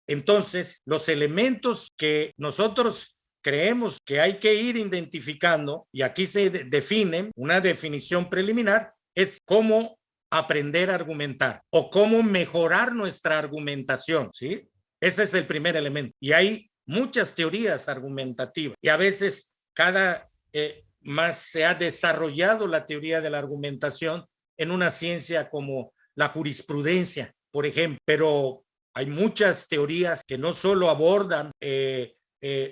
Entonces, los elementos que nosotros creemos que hay que ir identificando, y aquí se definen, una definición preliminar, es cómo aprender a argumentar o cómo mejorar nuestra argumentación, ¿sí? Ese es el primer elemento. Y hay muchas teorías argumentativas y a veces más se ha desarrollado la teoría de la argumentación en una ciencia como la jurisprudencia, por ejemplo, pero hay muchas teorías que no solo abordan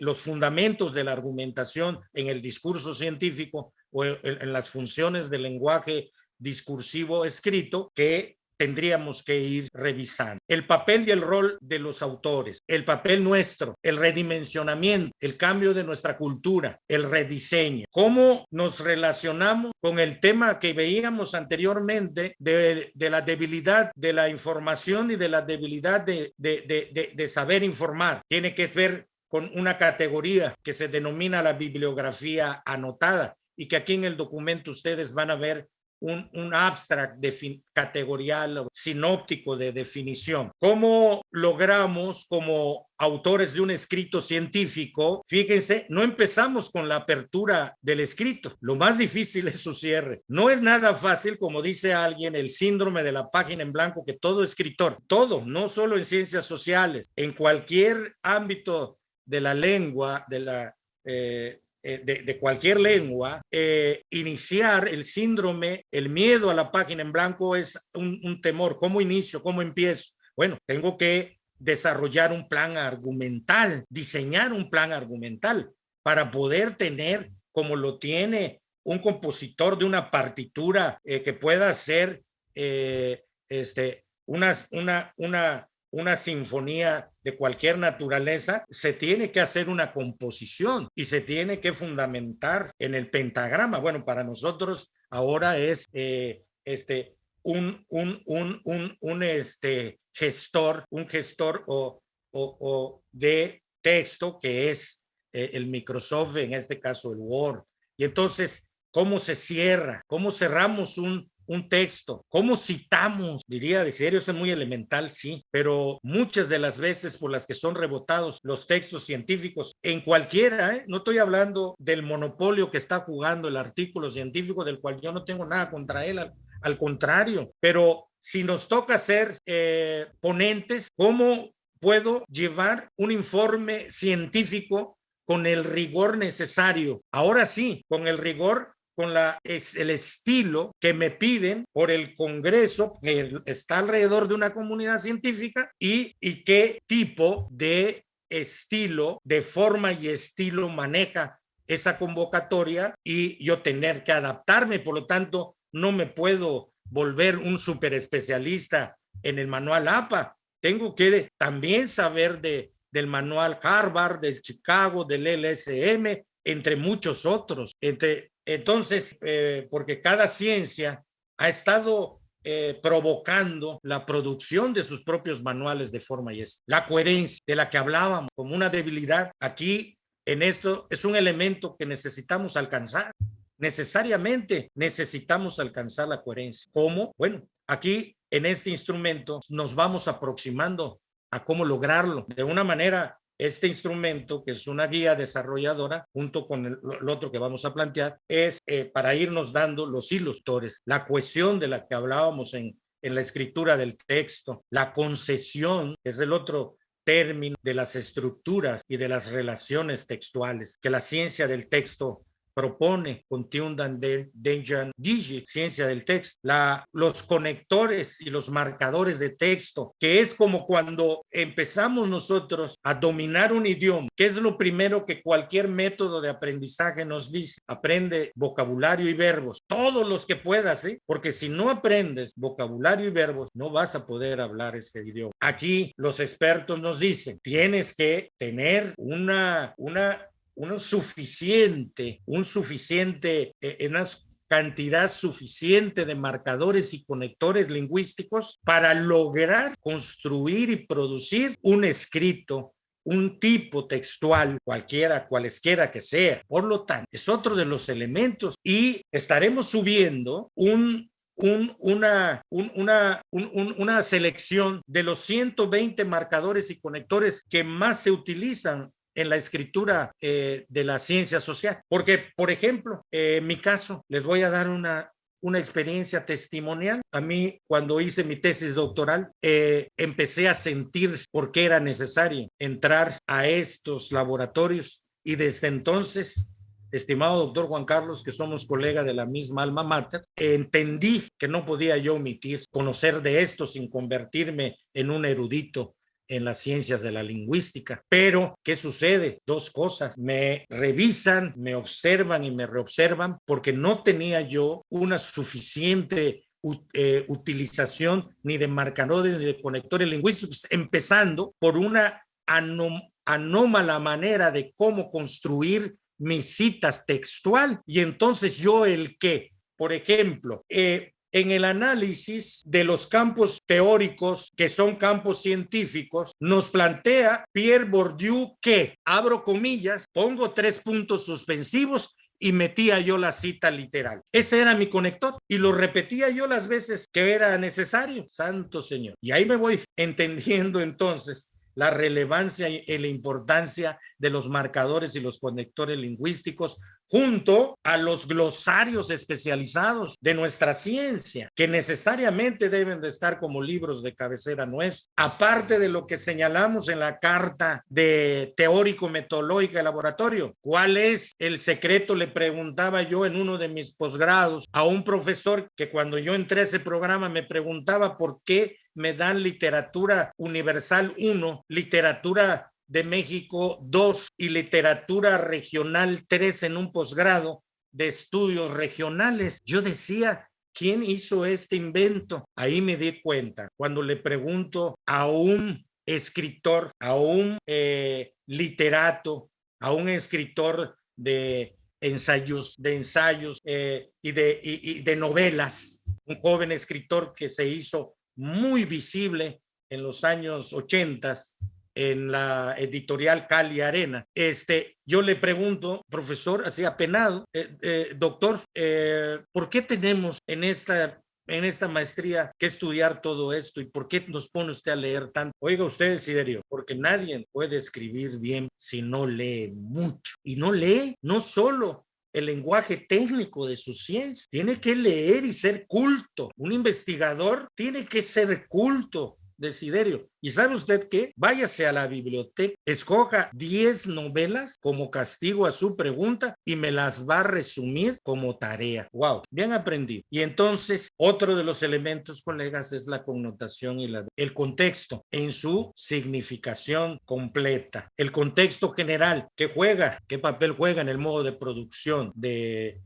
los fundamentos de la argumentación en el discurso científico o en las funciones del lenguaje discursivo escrito, que tendríamos que ir revisando. El papel y el rol de los autores, el papel nuestro, el redimensionamiento, el cambio de nuestra cultura, el rediseño. ¿Cómo nos relacionamos con el tema que veíamos anteriormente de la debilidad de la información y de la debilidad de saber informar? Tiene que ver con una categoría que se denomina la bibliografía anotada y que aquí en el documento ustedes van a ver un abstract categorial sinóptico de definición. ¿Cómo logramos como autores de un escrito científico? Fíjense, no empezamos con la apertura del escrito. Lo más difícil es su cierre. No es nada fácil, como dice alguien, el síndrome de la página en blanco, que todo escritor, todo, no solo en ciencias sociales, en cualquier ámbito de la lengua, de cualquier lengua, iniciar el síndrome, el miedo a la página en blanco es un temor. ¿Cómo inicio? ¿Cómo empiezo? Bueno, tengo que desarrollar un plan argumental, diseñar un plan argumental para poder tener, como lo tiene un compositor de una partitura, que pueda ser una sinfonía de cualquier naturaleza. Se tiene que hacer una composición y se tiene que fundamentar en el pentagrama. Bueno, para nosotros ahora es un gestor o de texto, que es el Microsoft, en este caso el Word. Y entonces, ¿cómo se cierra? ¿Cómo cerramos un texto? ¿Cómo citamos? Diría, de serio, es muy elemental, sí, pero muchas de las veces por las que son rebotados los textos científicos, en cualquiera, no estoy hablando del monopolio que está jugando el artículo científico, del cual yo no tengo nada contra él, al contrario, pero si nos toca ser ponentes, ¿cómo puedo llevar un informe científico con el rigor necesario? Ahora sí, con el rigor, con el estilo que me piden por el Congreso, que está alrededor de una comunidad científica, y qué tipo de estilo, de forma y estilo maneja esa convocatoria, y yo tener que adaptarme. Por lo tanto, no me puedo volver un super especialista en el manual APA. Tengo que también saber del manual Harvard, del Chicago, del LSM, entre muchos otros. Entonces, porque cada ciencia ha estado provocando la producción de sus propios manuales de forma y estilo. La coherencia de la que hablábamos como una debilidad, aquí en esto es un elemento que necesitamos alcanzar. Necesariamente necesitamos alcanzar la coherencia. ¿Cómo? Bueno, aquí en este instrumento nos vamos aproximando a cómo lograrlo de una manera. Este instrumento, que es una guía desarrolladora, junto con el otro que vamos a plantear, es para irnos dando los ilustradores, la cohesión de la que hablábamos en la escritura del texto, la concesión, que es el otro término, de las estructuras y de las relaciones textuales que la ciencia del texto propone, Contiundan Denjan Digi, ciencia del texto, los conectores y los marcadores de texto, que es como cuando empezamos nosotros a dominar un idioma, que es lo primero que cualquier método de aprendizaje nos dice: aprende vocabulario y verbos, todos los que puedas, porque si no aprendes vocabulario y verbos, no vas a poder hablar ese idioma. Aquí los expertos nos dicen: tienes que tener una cantidad suficiente de marcadores y conectores lingüísticos para lograr construir y producir un escrito, un tipo textual, cualesquiera que sea. Por lo tanto, es otro de los elementos, y estaremos subiendo un una selección de los 120 marcadores y conectores que más se utilizan en la escritura de la ciencia social. Porque, por ejemplo, en mi caso, les voy a dar una experiencia testimonial. A mí, cuando hice mi tesis doctoral, empecé a sentir por qué era necesario entrar a estos laboratorios y desde entonces, estimado doctor Juan Carlos, que somos colega de la misma alma mater, entendí que no podía yo omitir conocer de esto sin convertirme en un erudito en las ciencias de la lingüística. Pero, ¿qué sucede? Dos cosas. Me revisan, me observan y me reobservan porque no tenía yo una suficiente utilización ni de marcadores ni de conectores lingüísticos, empezando por una anómala manera de cómo construir mis citas textual. Y entonces yo el qué, por ejemplo, en el análisis de los campos teóricos, que son campos científicos, nos plantea Pierre Bourdieu que, abro comillas, pongo 3 puntos suspensivos y metía yo la cita literal. Ese era mi conector y lo repetía yo las veces que era necesario. Santo Señor. Y ahí me voy entendiendo entonces la relevancia y la importancia de los marcadores y los conectores lingüísticos junto a los glosarios especializados de nuestra ciencia, que necesariamente deben de estar como libros de cabecera nuestros, aparte de lo que señalamos en la carta de teórico-metodológica de laboratorio. ¿Cuál es el secreto? Le preguntaba yo en uno de mis posgrados a un profesor que cuando yo entré a ese programa me preguntaba por qué me dan literatura universal 1, literatura de México 2 y literatura regional 3 en un posgrado de estudios regionales. Yo decía, ¿quién hizo este invento? Ahí me di cuenta cuando le pregunto a un escritor, a un literato, a un escritor de ensayos y de novelas, un joven escritor que se hizo muy visible en los años 80 en la editorial Cali Arena. Yo le pregunto, profesor, así apenado, doctor, ¿por qué tenemos en esta maestría que estudiar todo esto y por qué nos pone usted a leer tanto? Oiga usted, Desiderio, porque nadie puede escribir bien si no lee mucho. Y no lee, no solo el lenguaje técnico de su ciencia, tiene que leer y ser culto. Un investigador tiene que ser culto, Desiderio. ¿Y sabe usted qué? Váyase a la biblioteca, escoja 10 novelas como castigo a su pregunta y me las va a resumir como tarea. ¡Wow! Bien aprendido. Y entonces, otro de los elementos, colegas, es la connotación y el contexto en su significación completa. El contexto general, ¿qué juega? ¿Qué papel juega en el modo de producción de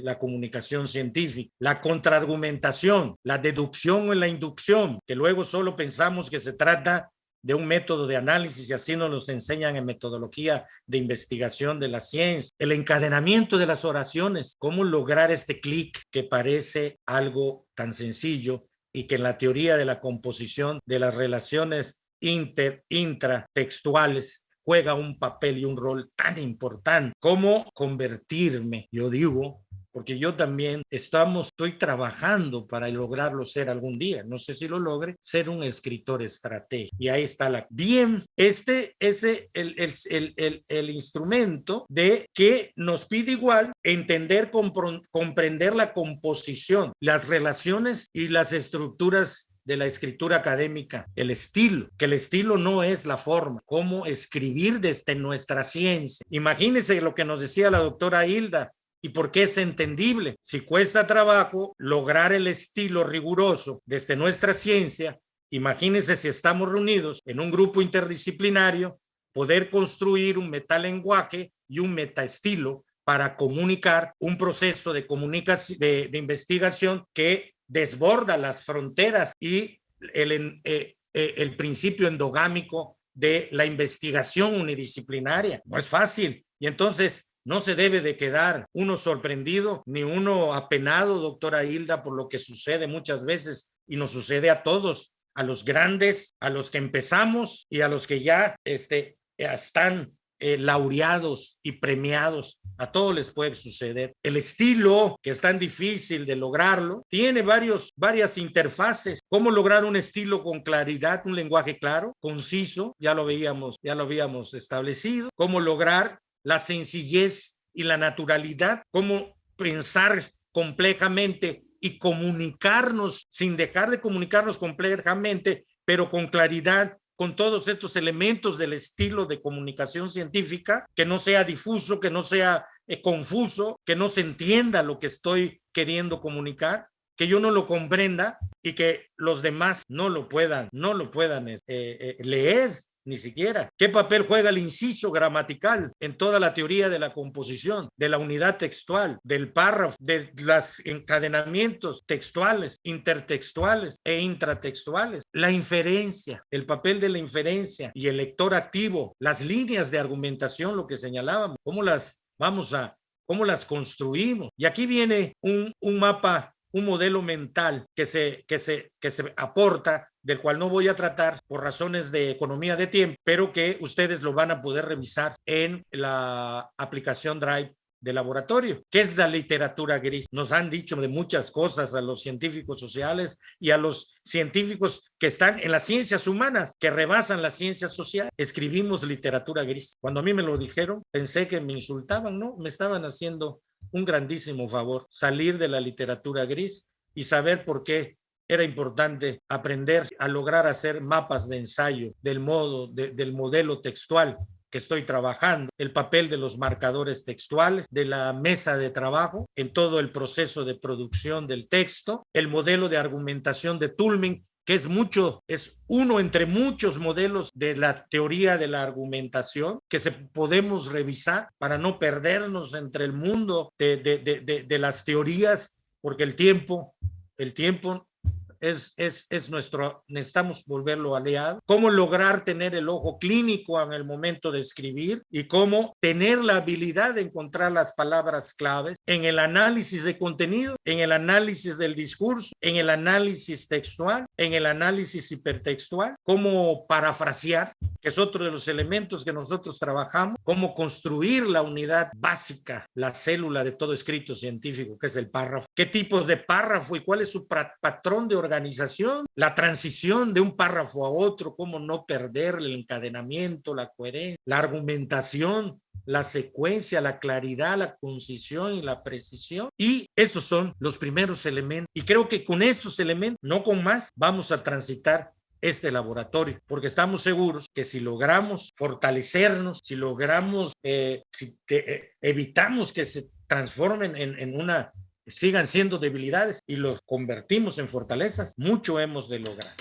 la comunicación científica? La contraargumentación, la deducción o la inducción, que luego solo pensamos que se trata de un método de análisis y así nos los enseñan en metodología de investigación de la ciencia. El encadenamiento de las oraciones, cómo lograr este clic que parece algo tan sencillo y que en la teoría de la composición de las relaciones intratextuales juega un papel y un rol tan importante. ¿Cómo convertirme? Yo digo, porque yo también estoy trabajando para lograrlo ser algún día. No sé si lo logre, ser un escritor estratégico. Y ahí está bien, este es el instrumento de que nos pide igual entender, comprender la composición, las relaciones y las estructuras de la escritura académica, el estilo, que el estilo no es la forma, cómo escribir desde nuestra ciencia. Imagínense lo que nos decía la doctora Hilda, y por qué es entendible. Si cuesta trabajo lograr el estilo riguroso desde nuestra ciencia, imagínense si estamos reunidos en un grupo interdisciplinario, poder construir un metalenguaje y un metaestilo para comunicar un proceso de comunicación, de investigación que desborda las fronteras y el principio endogámico de la investigación unidisciplinaria. No es fácil. Y entonces no se debe de quedar uno sorprendido ni uno apenado, doctora Hilda, por lo que sucede muchas veces y nos sucede a todos, a los grandes, a los que empezamos y a los que ya están laureados y premiados. A todos les puede suceder. El estilo, que es tan difícil de lograrlo, tiene varias interfaces. ¿Cómo lograr un estilo con claridad, un lenguaje claro, conciso? Ya lo habíamos establecido. ¿Cómo lograr la sencillez y la naturalidad? ¿Cómo pensar complejamente y comunicarnos sin dejar de comunicarnos complejamente, pero con claridad, con todos estos elementos del estilo de comunicación científica, que no sea difuso, que no sea confuso, que no se entienda lo que estoy queriendo comunicar, que yo no lo comprenda y que los demás no lo puedan leer ni siquiera. ¿Qué papel juega el inciso gramatical en toda la teoría de la composición, de la unidad textual, del párrafo, de los encadenamientos textuales, intertextuales e intratextuales? La inferencia, el papel de la inferencia y el lector activo, las líneas de argumentación, lo que señalábamos, cómo las construimos. Y aquí viene un mapa, un modelo mental que se aporta, del cual no voy a tratar por razones de economía de tiempo, pero que ustedes lo van a poder revisar en la aplicación Drive de laboratorio. ¿Qué es la literatura gris? Nos han dicho de muchas cosas a los científicos sociales y a los científicos que están en las ciencias humanas, que rebasan las ciencias sociales. Escribimos literatura gris. Cuando a mí me lo dijeron, pensé que me insultaban, ¿no? Me estaban haciendo un grandísimo favor, salir de la literatura gris y saber por qué era importante aprender a lograr hacer mapas de ensayo del modelo textual que estoy trabajando, el papel de los marcadores textuales, de la mesa de trabajo en todo el proceso de producción del texto, el modelo de argumentación de Tullman, que es uno entre muchos modelos de la teoría de la argumentación que podemos revisar para no perdernos entre el mundo de las teorías, porque el tiempo es nuestro, necesitamos volverlo aliado. Cómo lograr tener el ojo clínico en el momento de escribir y cómo tener la habilidad de encontrar las palabras claves en el análisis de contenido, en el análisis del discurso, en el análisis textual, en el análisis hipertextual, cómo parafrasear, que es otro de los elementos que nosotros trabajamos, cómo construir la unidad básica, la célula de todo escrito científico, que es el párrafo, qué tipos de párrafo y cuál es su patrón de organización, la transición de un párrafo a otro, cómo no perder el encadenamiento, la coherencia, la argumentación, la secuencia, la claridad, la concisión y la precisión. Y estos son los primeros elementos. Y creo que con estos elementos, no con más, vamos a transitar este laboratorio, porque estamos seguros que si logramos fortalecernos, si logramos, evitamos que se transformen sigan siendo debilidades y los convertimos en fortalezas, mucho hemos de lograr.